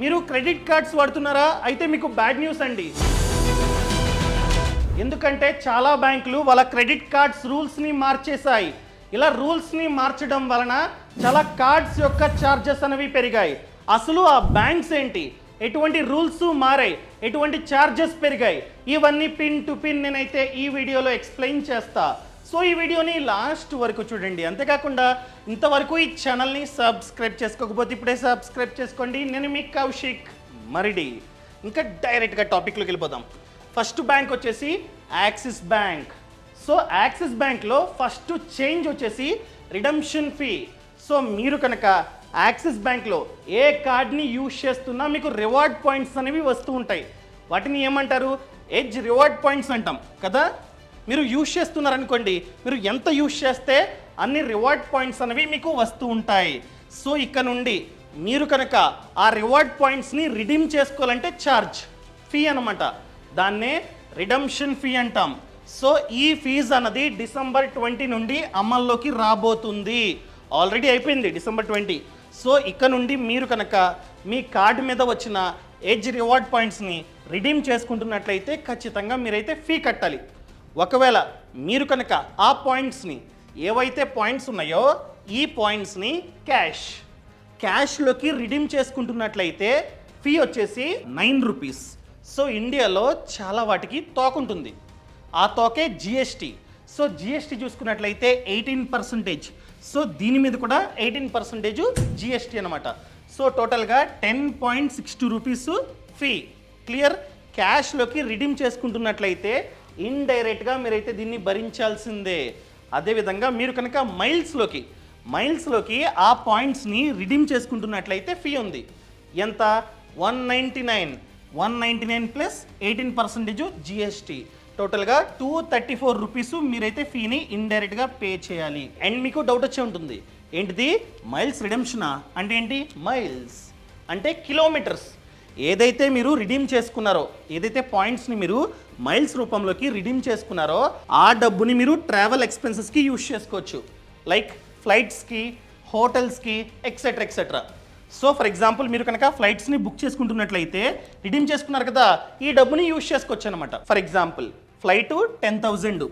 మీరు credit cards వాడుతున్నారా? అయితే మీకు బ్యాడ్ న్యూస్ అండి. ఎందుకంటే చాలా బ్యాంకులు వాళ్ళ క్రెడిట్ కార్డ్స్ రూల్స్ని మార్చేశాయి. ఇలా రూల్స్ని మార్చడం వలన చాలా కార్డ్స్ యొక్క ఛార్జెస్ అనేవి పెరిగాయి. అసలు ఆ బ్యాంక్స్ ఏంటి, ఎటువంటి రూల్స్ మారాయి, ఎటువంటి ఛార్జెస్ పెరిగాయి, ఇవన్నీ పిన్ టు పిన్ నేనైతే ఈ వీడియోలో ఎక్స్ప్లెయిన్ చేస్తా. సో ఈ వీడియోని లాస్ట్ వరకు చూడండి. అంతేకాకుండా ఇంతవరకు ఈ ఛానల్ని సబ్స్క్రైబ్ చేసుకోకపోతే ఇప్పుడే సబ్స్క్రైబ్ చేసుకోండి. నేను మీ కౌశిక్ మరిడి. ఇంకా డైరెక్ట్గా టాపిక్లోకి వెళ్ళిపోదాం. ఫస్ట్ బ్యాంక్ వచ్చేసి యాక్సిస్ బ్యాంక్. సో యాక్సిస్ బ్యాంక్లో ఫస్ట్ చేంజ్ వచ్చేసి రిడమ్షన్ ఫీ. సో మీరు కనుక యాక్సిస్ బ్యాంక్లో ఏ కార్డ్ని యూజ్ చేస్తున్నా మీకు రివార్డ్ పాయింట్స్ అనేవి వస్తూ ఉంటాయి. వాటిని ఏమంటారు? ఎడ్జ్ రివార్డ్ పాయింట్స్ అంటాం కదా. మీరు యూజ్ చేస్తున్నారనుకోండి, మీరు ఎంత యూజ్ చేస్తే అన్ని రివార్డ్ పాయింట్స్ అనేవి మీకు వస్తూ ఉంటాయి. సో ఇక్కడ నుండి మీరు కనుక ఆ రివార్డ్ పాయింట్స్ని రిడీమ్ చేసుకోవాలంటే ఛార్జ్ ఫీ అనమాట. దాన్నే రిడమ్షన్ ఫీ అంటాం. సో ఈ ఫీజు అన్నది డిసెంబర్ 20 నుండి అమల్లోకి రాబోతుంది. ఆల్రెడీ అయిపోయింది డిసెంబర్ 20. సో ఇక్కడ నుండి మీరు కనుక మీ కార్డు మీద వచ్చిన ఎడ్జ్ రివార్డ్ పాయింట్స్ని రిడీమ్ చేసుకుంటున్నట్లయితే ఖచ్చితంగా మీరైతే ఫీ కట్టాలి. ఒకవేళ మీరు కనుక ఆ పాయింట్స్ని, ఏవైతే పాయింట్స్ ఉన్నాయో ఈ పాయింట్స్ని క్యాష్లోకి రిడీమ్ చేసుకుంటున్నట్లయితే ఫీ వచ్చేసి 9 రూపీస్. సో ఇండియాలో చాలా వాటికి తోకుంటుంది. ఆ తోకే జిఎస్టీ. సో జిఎస్టీ చూసుకున్నట్లయితే 18%. సో దీని మీద కూడా 18% జిఎస్టీ అనమాట. సో టోటల్గా 10.62 రూపీస్ ఫీ. క్లియర్? క్యాష్లోకి రిడీమ్ చేసుకుంటున్నట్లయితే ఇండైరెక్ట్గా మీరైతే దీన్ని భరించాల్సిందే. అదేవిధంగా మీరు కనుక మైల్స్లోకి ఆ పాయింట్స్ని రిడీమ్ చేసుకుంటున్నట్లయితే ఫీ ఉంది. ఎంత? 199 ప్లస్ 18% జిఎస్టీ. టోటల్గా 234 రూపీస్ మీరైతే ఫీని ఇండైరెక్ట్గా పే చేయాలి. అండ్ మీకు డౌట్ వచ్చే ఉంటుంది, ఏంటిది మైల్స్ రిడెంప్షనా అంటే ఏంటి? మైల్స్ అంటే కిలోమీటర్స్. ఏదైతే మీరు రిడీమ్ చేసుకున్నారో, ఏదైతే పాయింట్స్ని మీరు మైల్స్ రూపంలోకి రిడీమ్ చేసుకున్నారో ఆ డబ్బుని మీరు ట్రావెల్ ఎక్స్పెన్సెస్కి యూజ్ చేసుకోవచ్చు. లైక్ ఫ్లైట్స్కి, హోటల్స్కి, ఎక్సెట్రా. సో ఫర్ ఎగ్జాంపుల్ మీరు కనుక ఫ్లైట్స్ని బుక్ చేసుకుంటున్నట్లయితే రిడీమ్ చేసుకున్నారు కదా, ఈ డబ్బుని యూజ్ చేసుకోవచ్చు అనమాట. ఫర్ ఎగ్జాంపుల్ ఫ్లైట్ 10,000,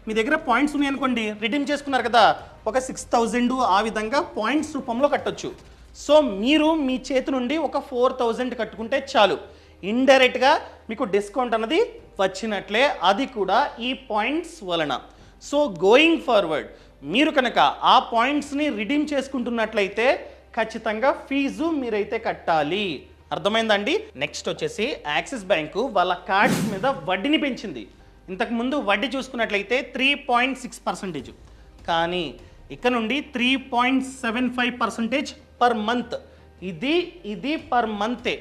మీ దగ్గర పాయింట్స్ ఉన్నాయనుకోండి, రిడీమ్ చేసుకున్నారు కదా, ఒక 6,000 ఆ విధంగా పాయింట్స్ రూపంలో కట్టొచ్చు. సో మీరు మీ చేతి నుండి ఒక 4,000 కట్టుకుంటే చాలు, ఇండైరెక్ట్గా మీకు డిస్కౌంట్ అన్నది వచ్చినట్లే, అది కూడా ఈ పాయింట్స్ వలన. సో గోయింగ్ ఫార్వర్డ్ మీరు కనుక ఆ పాయింట్స్ని రిడీమ్ చేసుకుంటున్నట్లయితే ఖచ్చితంగా ఫీజు మీరైతే కట్టాలి. అర్థమైందండి? నెక్స్ట్ వచ్చేసి యాక్సిస్ బ్యాంకు వాళ్ళ కార్డ్స్ మీద వడ్డీని పెంచింది. ఇంతకుముందు వడ్డీ చూసుకున్నట్లయితే 3.6%, కానీ ఇక్కడ నుండి 3.75% పర్ మంత్. ఇది పర్ మంతే.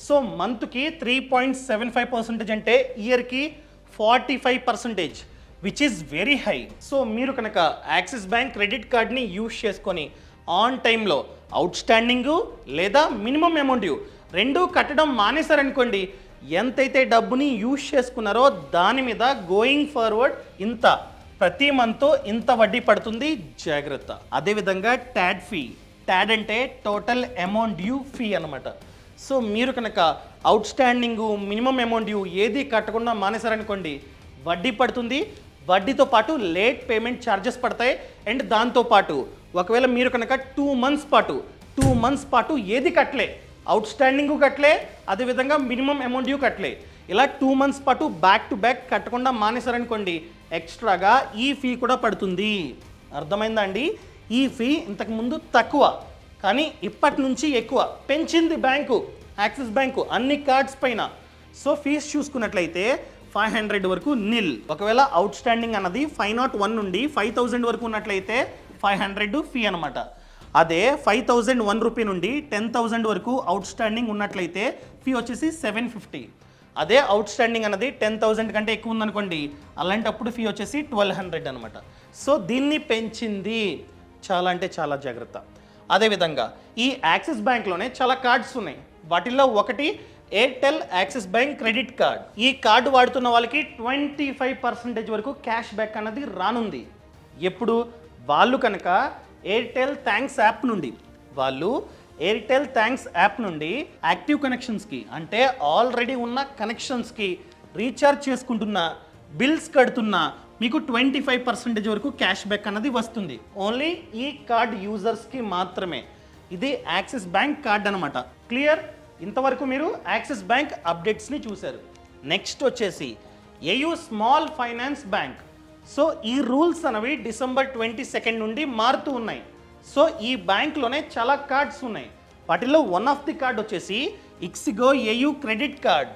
సో మంత్కి 3.75% అంటే ఇయర్కి 45%, which is very high. So మీరు కనుక యాక్సిస్ బ్యాంక్ క్రెడిట్ కార్డ్ని యూజ్ చేసుకొని ఆన్ టైంలో అవుట్ స్టాండింగు లేదా మినిమం అమౌంట్ రెండూ కట్టడం మానేశారనుకోండి, ఎంతైతే డబ్బుని యూజ్ చేసుకున్నారో దాని మీద గోయింగ్ ఫార్వర్డ్ ఇంత ప్రతి మంత్ ఇంత వడ్డీ పడుతుంది, జాగ్రత్త. అదేవిధంగా ట్యాడ్ ఫీ. ట్యాడ్ అంటే టోటల్ అమౌంట్ డ్యూ ఫీ అనమాట. సో మీరు కనుక out standing, minimum amount due ఏది కట్టకుండా మానేశారనుకోండి, వడ్డీ పడుతుంది. వడ్డీతో పాటు లేట్ పేమెంట్ ఛార్జెస్ పడతాయి. అండ్ దాంతోపాటు ఒకవేళ మీరు కనుక 2 మంత్స్ పాటు ఏది కట్టలే, అవుట్ స్టాండింగు కట్టలే, అదేవిధంగా మినిమం అమౌంట్ డ్యూ కట్టలే, ఇలా 2 మంత్స్ పాటు బ్యాక్ టు బ్యాక్ కట్టకుండా మానేశారనుకోండి, ఎక్స్ట్రాగా ఈ ఫీ కూడా పడుతుంది. అర్థమైందా అండి? ఈ ఫీ ఇంతకుముందు తక్కువ, కానీ ఇప్పటి నుంచి ఎక్కువ పెంచింది బ్యాంకు, యాక్సిస్ బ్యాంకు అన్ని కార్డ్స్ పైన. సో ఫీజు చూసుకున్నట్లయితే 500 వరకు నిల్. ఒకవేళ అవుట్ స్టాండింగ్ అన్నది 501 నుండి 5,000 వరకు ఉన్నట్లయితే 500 ఫీ అనమాట. అదే 5,001 రూపీ నుండి 10,000 వరకు అవుట్ స్టాండింగ్ ఉన్నట్లయితే ఫీ వచ్చేసి 750. అదే అవుట్ స్టాండింగ్ అన్నది 10,000 కంటే ఎక్కువ ఉందనుకోండి, అలాంటప్పుడు ఫీ వచ్చేసి 1,200 అనమాట. సో దీన్ని పెంచింది. చాలా అంటే చాలా జాగ్రత్త. అదేవిధంగా ఈ యాక్సిస్ బ్యాంక్లోనే చాలా కార్డ్స్ ఉన్నాయి. వాటిల్లో ఒకటి Airtel axis bank credit card. ఈ కార్డు వాడుతున్న వాళ్ళకి 25% వరకు క్యాష్ బ్యాక్ అన్నది రానుంది. ఎప్పుడు? వాళ్ళు కనుక ఎయిర్టెల్ థ్యాంక్స్ యాప్ నుండి వాళ్ళు ఎయిర్టెల్ థ్యాంక్స్ యాప్ నుండి యాక్టివ్ కనెక్షన్స్కి అంటే ఆల్రెడీ ఉన్న కనెక్షన్స్కి రీఛార్జ్ చేసుకుంటున్న బిల్స్ కడుతున్నా మీకు 25% వరకు క్యాష్ బ్యాక్ అన్నది వస్తుంది. ఓన్లీ ఈ కార్డ్ యూజర్స్కి మాత్రమే. ఇది యాక్సిస్ బ్యాంక్ కార్డ్ అనమాట. క్లియర్? ఇంతవరకు మీరు యాక్సిస్ బ్యాంక్ అప్డేట్స్ని చూశారు. నెక్స్ట్ వచ్చేసి AU small finance bank. So ఈ రూల్స్ అనేవి డిసెంబర్ 22 నుండి మారుతూ ఉన్నాయి. సో ఈ బ్యాంక్లోనే చాలా కార్డ్స్ ఉన్నాయి. వాటిలో వన్ ఆఫ్ ది కార్డ్ వచ్చేసి ఇక్సిగో ఏయూ క్రెడిట్ కార్డ్.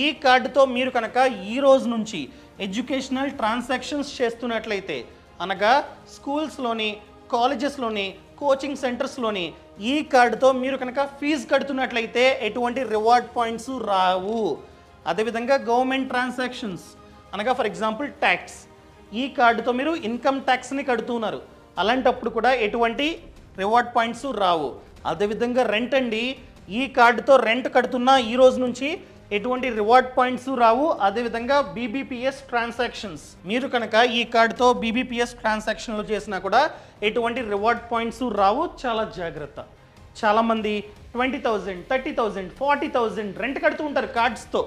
ఈ కార్డుతో మీరు కనుక ఈ రోజు నుంచి ఎడ్యుకేషనల్ ట్రాన్సాక్షన్స్ చేస్తున్నట్లయితే, అనగా స్కూల్స్లోని, కాలేజెస్లోని, కోచింగ్ సెంటర్స్లోని ఈ కార్డుతో మీరు కనుక ఫీజు కడుతున్నట్లయితే ఎటువంటి రివార్డ్ పాయింట్స్ రావు. అదేవిధంగా గవర్నమెంట్ ట్రాన్సాక్షన్స్ అనగా ఫర్ ఎగ్జాంపుల్ ట్యాక్స్, ఈ కార్డుతో మీరు ఇన్కమ్ ట్యాక్స్ని కడుతున్నారు, అలాంటప్పుడు కూడా ఎటువంటి రివార్డ్ పాయింట్స్ రావు. అదేవిధంగా రెంట్ అండి, ఈ కార్డుతో రెంట్ కడుతున్నా ఈ రోజు నుంచి ఎటువంటి రివార్డ్ పాయింట్స్ రావు. అదేవిధంగా బీబీపీఎస్ ట్రాన్సాక్షన్స్, మీరు కనుక ఈ కార్డుతో బీబీపీఎస్ ట్రాన్సాక్షన్లు చేసినా కూడా ఎటువంటి రివార్డ్ పాయింట్స్ రావు. చాలా జాగ్రత్త. చాలామంది 20,000, 30,000, 40,000 రెంట్ కడుతూ ఉంటారు కార్డ్స్తో.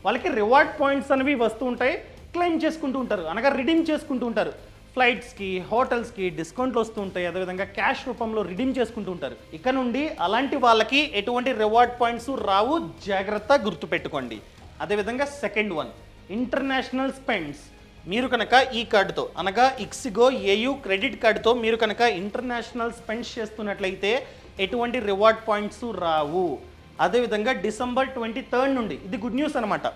వాళ్ళకి రివార్డ్ పాయింట్స్ అనేవి వస్తూ ఉంటాయి, క్లెయిమ్ చేసుకుంటూ ఉంటారు, అనగా రిడీమ్ చేసుకుంటూ ఉంటారు. ఫ్లైట్స్కి, హోటల్స్కి డిస్కౌంట్లు వస్తూ ఉంటాయి. అదేవిధంగా క్యాష్ రూపంలో రిడీమ్ చేసుకుంటూ ఉంటారు. ఇక నుండి అలాంటి వాళ్ళకి ఎటువంటి రివార్డ్ పాయింట్స్ రావు. జాగ్రత్త, గుర్తుపెట్టుకోండి. అదేవిధంగా సెకండ్ వన్, ఇంటర్నేషనల్ స్పెండ్స్. మీరు కనుక ఈ కార్డుతో అనగా ఇక్సిగో ఏయూ క్రెడిట్ కార్డుతో మీరు కనుక ఇంటర్నేషనల్ స్పెండ్స్ చేస్తున్నట్లయితే ఎటువంటి రివార్డ్ పాయింట్స్ రావు. అదేవిధంగా డిసెంబర్ 23 నుండి, ఇది గుడ్ న్యూస్ అనమాట,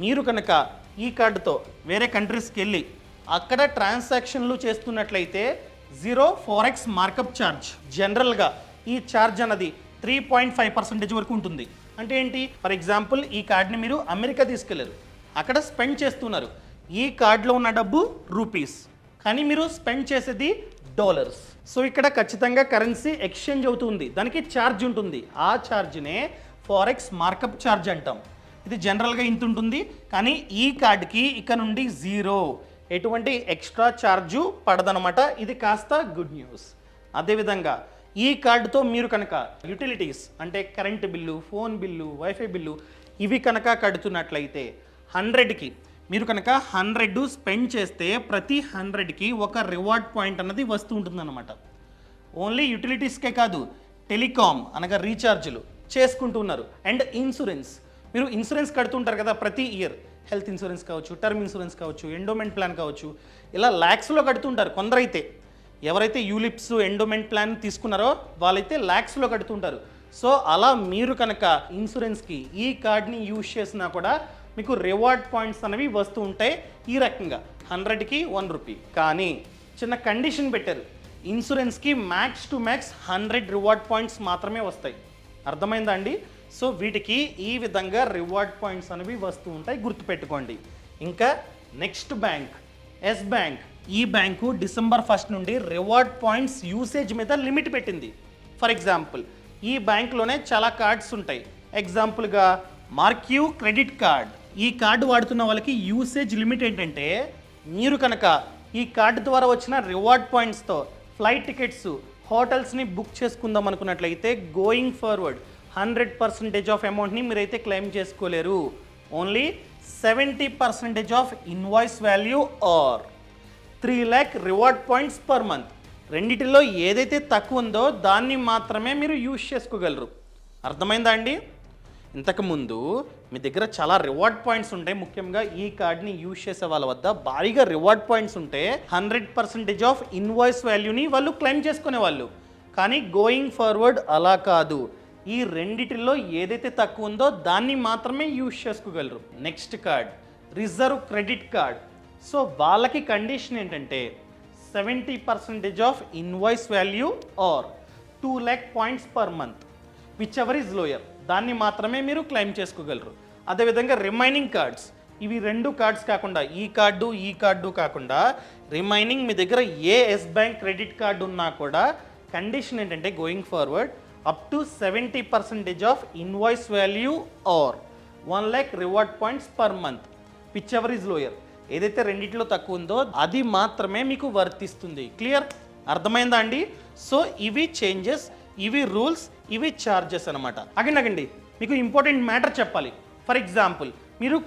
మీరు కనుక ఈ కార్డుతో వేరే కంట్రీస్కి వెళ్ళి అక్కడ ట్రాన్సాక్షన్లు చేస్తున్నట్లయితే 0 ఫారెక్స్ మార్కప్ ఛార్జ్. జనరల్గా ఈ ఛార్జ్ అన్నది 3.5% వరకు ఉంటుంది. అంటే ఏంటి? ఫర్ ఎగ్జాంపుల్ ఈ కార్డ్ని మీరు అమెరికా తీసుకెళ్లారు, అక్కడ స్పెండ్ చేస్తున్నారు. ఈ కార్డులో ఉన్న డబ్బు రూపీస్, కానీ మీరు స్పెండ్ చేసేది డాలర్స్. సో ఇక్కడ ఖచ్చితంగా కరెన్సీ ఎక్స్చేంజ్ అవుతుంది, దానికి ఛార్జ్ ఉంటుంది. ఆ ఛార్జ్నే ఫారెక్స్ మార్కప్ ఛార్జ్ అంటాం. ఇది జనరల్గా ఇంత ఉంటుంది, కానీ ఈ కార్డ్కి ఇక నుండి 0, ఎటువంటి ఎక్స్ట్రా ఛార్జు పడదనమాట. ఇది కాస్త గుడ్ న్యూస్. అదేవిధంగా ఈ కార్డుతో మీరు కనుక యూటిలిటీస్ అంటే current bill, phone bill, wifi bill ఇవి కనుక కడుతున్నట్లయితే 100కి మీరు కనుక 100 స్పెండ్ చేస్తే ప్రతి 100కి ఒక రివార్డ్ పాయింట్ అన్నది వస్తూ ఉంటుందన్నమాట. ఓన్లీ యూటిలిటీస్కే కాదు, టెలికామ్ అనగా రీఛార్జ్లు చేసుకుంటున్నారు. అండ్ ఇన్సూరెన్స్, మీరు ఇన్సూరెన్స్ కడుతుంటారు కదా ప్రతి ఇయర్, హెల్త్ ఇన్సూరెన్స్ కావచ్చు, టర్మ్ ఇన్సూరెన్స్ కావచ్చు, ఎండోమెంట్ ప్లాన్ కావచ్చు, ఇలా ల్యాక్స్లో కడుతుంటారు. కొందరైతే ఎవరైతే యూలిప్స్ ఎండోమెంట్ ప్లాన్ తీసుకున్నారో వాళ్ళైతే ల్యాక్స్లో కడుతుంటారు. సో అలా మీరు కనుక ఇన్సూరెన్స్కి ఈ కార్డ్ని యూజ్ చేసినా కూడా మీకు రివార్డ్ పాయింట్స్ అనేవి వస్తూ ఉంటాయి. ఈ రకంగా 100కి 1 రూపీ. కానీ చిన్న కండిషన్ పెట్టారు, ఇన్సూరెన్స్కి max to max 100 reward points మాత్రమే వస్తాయి. అర్థమైందా అండి? సో వీటికి ఈ విధంగా రివార్డ్ పాయింట్స్ అనేవి వస్తూ ఉంటాయి, గుర్తుపెట్టుకోండి. ఇంకా నెక్స్ట్ బ్యాంక్ ఎస్ బ్యాంక్. ఈ బ్యాంకు డిసెంబర్ 1 నుండి రివార్డ్ పాయింట్స్ యూసేజ్ మీద లిమిట్ పెట్టింది. ఫర్ ఎగ్జాంపుల్ ఈ బ్యాంక్లోనే చాలా కార్డ్స్ ఉంటాయి. ఎగ్జాంపుల్గా మార్క్యూ క్రెడిట్ కార్డ్. ఈ కార్డు వాడుతున్న వాళ్ళకి యూసేజ్ లిమిట్ ఏంటంటే, మీరు కనుక ఈ కార్డు ద్వారా వచ్చిన రివార్డ్ పాయింట్స్తో ఫ్లైట్ టికెట్స్, హోటల్స్ని బుక్ చేసుకుందాం అనుకున్నట్లయితే గోయింగ్ ఫార్వర్డ్ 100% ఆఫ్ అమౌంట్ని మీరైతే క్లెయిమ్ చేసుకోలేరు. Only 70% of invoice value or 3 lakh reward points per month. రెండిటిలో ఏదైతే తక్కువ ఉందో దాన్ని మాత్రమే మీరు యూజ్ చేసుకోగలరు. అర్థమైందా అండి? ఇంతకుముందు మీ దగ్గర చాలా రివార్డ్ పాయింట్స్ ఉంటాయి. ముఖ్యంగా ఈ కార్డ్ని యూజ్ చేసే వాళ్ళ వద్ద భారీగా రివార్డ్ పాయింట్స్ ఉంటే 100% ఆఫ్ ఇన్వాయిస్ వాల్యూని వాళ్ళు క్లెయిమ్ చేసుకునేవాళ్ళు. కానీ గోయింగ్ ఫార్వర్డ్ అలా కాదు, ఈ రెండిటిలో ఏదైతే తక్కువ ఉందో దాన్ని మాత్రమే యూజ్ చేసుకోగలరు. Next card reserve credit card. So వాళ్ళకి కండిషన్ ఏంటంటే 70% of invoice value or 2 lakh points per month, whichever is lower, దాన్ని మాత్రమే మీరు క్లెయిమ్ చేసుకోగలరు. అదేవిధంగా రిమైనింగ్ కార్డ్స్, ఇవి 2 కార్డ్స్ కాకుండా ఈ కార్డు కాకుండా రిమైనింగ్ మీ దగ్గర A S bank credit card ఉన్నా కూడా కండిషన్ ఏంటంటే going forward up to 70% of invoice value or 1 lakh reward points per month, whichever is lower. ఏదైతే రెండిట్లో తక్కువ ఉందో అది మాత్రమే మీకు వర్తిస్తుంది. క్లియర్? అర్థమైందా అండి? సో ఇవి చేంజెస్ ఇవి రూల్స్, ఇవి ఛార్జెస్ అనమాట. అగండి మీకు ఇంపార్టెంట్ మ్యాటర్ చెప్పాలి. ఫర్ ఎగ్జాంపుల్, మీరు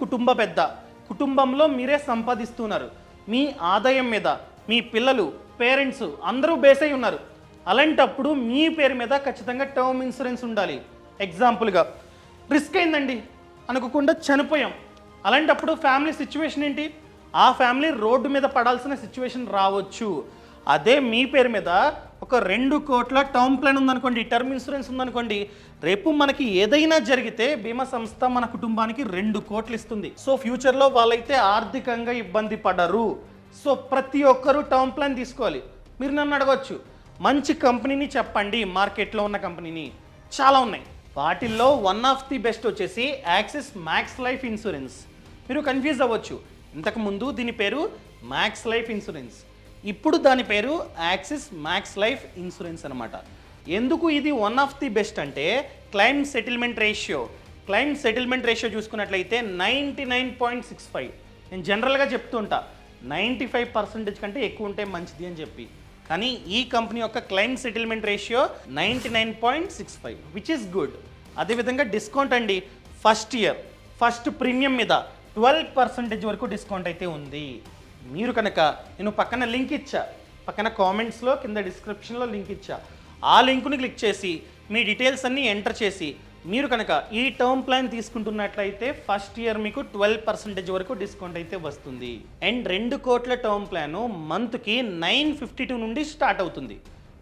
కుటుంబంలో మీరే సంపాదిస్తున్నారు. మీ ఆదాయం మీద మీ పిల్లలు, పేరెంట్స్ అందరూ బేస్ అయి ఉన్నారు. అలాంటప్పుడు మీ పేరు మీద ఖచ్చితంగా టర్మ్ ఇన్సూరెన్స్ ఉండాలి. ఎగ్జాంపుల్గా రిస్క్ అయిందండి, అనుకోకుండా చనిపోయాం. అలాంటప్పుడు ఫ్యామిలీ సిచ్యువేషన్ ఏంటి? ఆ ఫ్యామిలీ రోడ్డు మీద పడాల్సిన సిచ్యువేషన్ రావచ్చు. అదే మీ పేరు మీద ఒక 2 కోట్ల టర్మ్ ప్లాన్ ఉందనుకోండి, టర్మ్ ఇన్సూరెన్స్ ఉందనుకోండి, రేపు మనకి ఏదైనా జరిగితే బీమా సంస్థ మన కుటుంబానికి 2 కోట్లు ఇస్తుంది. సో ఫ్యూచర్లో వాళ్ళైతే ఆర్థికంగా ఇబ్బంది పడరు. సో ప్రతి ఒక్కరూ టర్మ్ ప్లాన్ తీసుకోవాలి. మీరు నన్ను అడగవచ్చు, మంచి కంపెనీని చెప్పండి, మార్కెట్లో ఉన్న కంపెనీని. చాలా ఉన్నాయి. వాటిల్లో వన్ ఆఫ్ ది బెస్ట్ వచ్చేసి యాక్సిస్ మ్యాక్స్ లైఫ్ ఇన్సూరెన్స్. మీరు కన్ఫ్యూజ్ అవ్వచ్చు, ఇంతకుముందు దీని పేరు మ్యాక్స్ లైఫ్ ఇన్సూరెన్స్, ఇప్పుడు దాని పేరు యాక్సిస్ మ్యాక్స్ లైఫ్ ఇన్సూరెన్స్ అనమాట. ఎందుకు ఇది వన్ ఆఫ్ ది బెస్ట్ అంటే క్లైమ్ సెటిల్మెంట్ రేషియో చూసుకున్నట్లయితే 99.65. నేను జనరల్గా చెప్తుంటా 95% కంటే ఎక్కువ ఉంటే మంచిది అని చెప్పి, కానీ ఈ కంపెనీ యొక్క claim settlement ratio 99.65 which is good. అదేవిధంగా డిస్కౌంట్ అండి, ఫస్ట్ ప్రీమియం మీద 12% వరకు డిస్కౌంట్ అయితే ఉంది. మీరు కనుక, నేను పక్కన లింక్ ఇచ్చా, పక్కన కామెంట్స్లో కింద డిస్క్రిప్షన్లో లింక్ ఇచ్చా, ఆ లింక్ని క్లిక్ చేసి మీ డీటెయిల్స్ అన్నీ ఎంటర్ చేసి మీరు కనుక ఈ టర్మ్ ప్లాన్ తీసుకుంటున్నట్లయితే ఫస్ట్ ఇయర్ మీకు 12% వరకు డిస్కౌంట్ అయితే వస్తుంది. అండ్ 2 కోట్ల టర్మ్ ప్లాను మంత్కి 952 నుండి స్టార్ట్ అవుతుంది.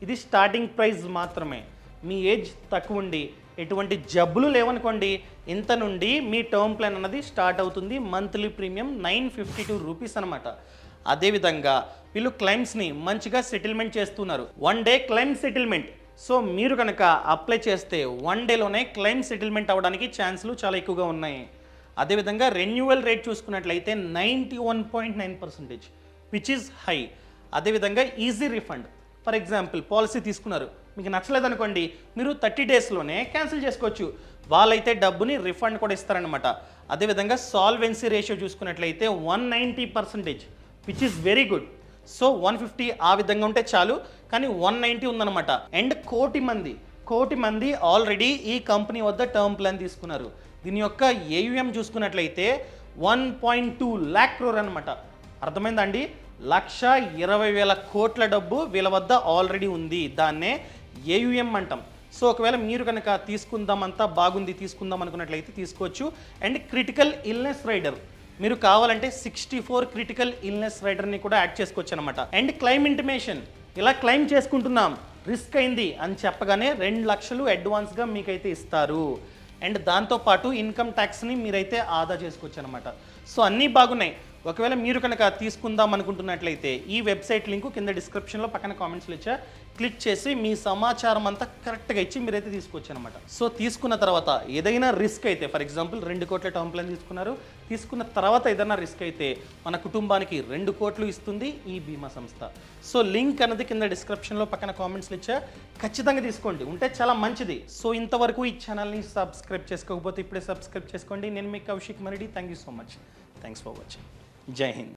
ఇది స్టార్టింగ్ ప్రైస్ మాత్రమే. మీ ఏజ్ తక్కువ ఉండి ఎటువంటి జబ్బులు లేవనుకోండి, ఇంత నుండి మీ టర్మ్ ప్లాన్ అన్నది స్టార్ట్ అవుతుంది. మంత్లీ ప్రీమియం 952 రూపీస్ అనమాట. అదేవిధంగా వీళ్ళు క్లైమ్స్ని మంచిగా సెటిల్మెంట్ చేస్తున్నారు. 1 డే క్లైమ్ సెటిల్మెంట్. సో మీరు కనుక అప్లై చేస్తే 1 డేలోనే క్లైమ్ సెటిల్మెంట్ అవ్వడానికి ఛాన్సులు చాలా ఎక్కువగా ఉన్నాయి. అదేవిధంగా రెన్యువల్ రేట్ చూసుకున్నట్లయితే 91.9% విచ్ ఈజ్ హై. అదేవిధంగా easy refund. For example, policy తీసుకున్నారు, మీకు నచ్చలేదనుకోండి, మీరు 30 డేస్లోనే క్యాన్సిల్ చేసుకోవచ్చు. వాళ్ళైతే డబ్బుని రిఫండ్ కూడా ఇస్తారనమాట. అదేవిధంగా సాల్వెన్సీ రేషియో చూసుకున్నట్లయితే 190% which is very good. So 150 ఆ విధంగా ఉంటే చాలు, కానీ 190 ఉందన్నమాట. అండ్ కోటి మంది ఆల్రెడీ ఈ కంపెనీ వద్ద టర్మ్ ప్లాన్ తీసుకున్నారు. దీని యొక్క ఏయుఎం చూసుకున్నట్లయితే 1.2 lakh crore అనమాట. అర్థమైందండి? 1,20,000 కోట్ల డబ్బు వీళ్ళ వద్ద ఆల్రెడీ ఉంది. దాన్నే ఏయుఎం అంటాం. సో ఒకవేళ మీరు కనుక తీసుకుందాం అనుకున్నట్లయితే తీసుకోవచ్చు. అండ్ క్రిటికల్ ఇల్నెస్ రైడర్, మీరు కావాలంటే 64 క్రిటికల్ ఇల్నెస్ రైడర్ని కూడా యాడ్ చేసుకోవచ్చు అనమాట. అండ్ క్లైమ్ ఇంటిమేషన్, ఇలా క్లైమ్ చేసుకుంటున్నాం, రిస్క్ అయింది అని చెప్పగానే 2 లక్షలు అడ్వాన్స్గా మీకైతే ఇస్తారు. అండ్ దాంతోపాటు ఇన్కమ్ ట్యాక్స్ని మీరైతే ఆదా చేసుకోవచ్చు అనమాట. సో అన్నీ బాగున్నాయి. ఒకవేళ మీరు కనుక తీసుకుందాం అనుకుంటున్నట్లయితే ఈ వెబ్సైట్ లింకు కింద డిస్క్రిప్షన్లో పక్కన కామెంట్స్లో ఇచ్చా, క్లిక్ చేసి మీ సమాచారం అంతా కరెక్ట్గా ఇచ్చి మీరైతే తీసుకోవచ్చు అనమాట. సో తీసుకున్న తర్వాత ఏదైనా రిస్క్ అయితే, ఫర్ ఎగ్జాంపుల్ 2 కోట్ల టర్మ్ ప్లాన్ తీసుకున్న తర్వాత ఏదైనా రిస్క్ అయితే మన కుటుంబానికి 2 కోట్లు ఇస్తుంది ఈ బీమా సంస్థ. సో లింక్ అనేది కింద డిస్క్రిప్షన్లో పక్కన కామెంట్స్లో ఇచ్చా, ఖచ్చితంగా తీసుకోండి, ఉంటే చాలా మంచిది. సో ఇంతవరకు ఈ ఛానల్ని సబ్స్క్రైబ్ చేసుకోకపోతే ఇప్పుడే సబ్స్క్రైబ్ చేసుకోండి. నేను మీ Kaushik Maridi. Thank you so much. Thanks for watching. Jai Hind.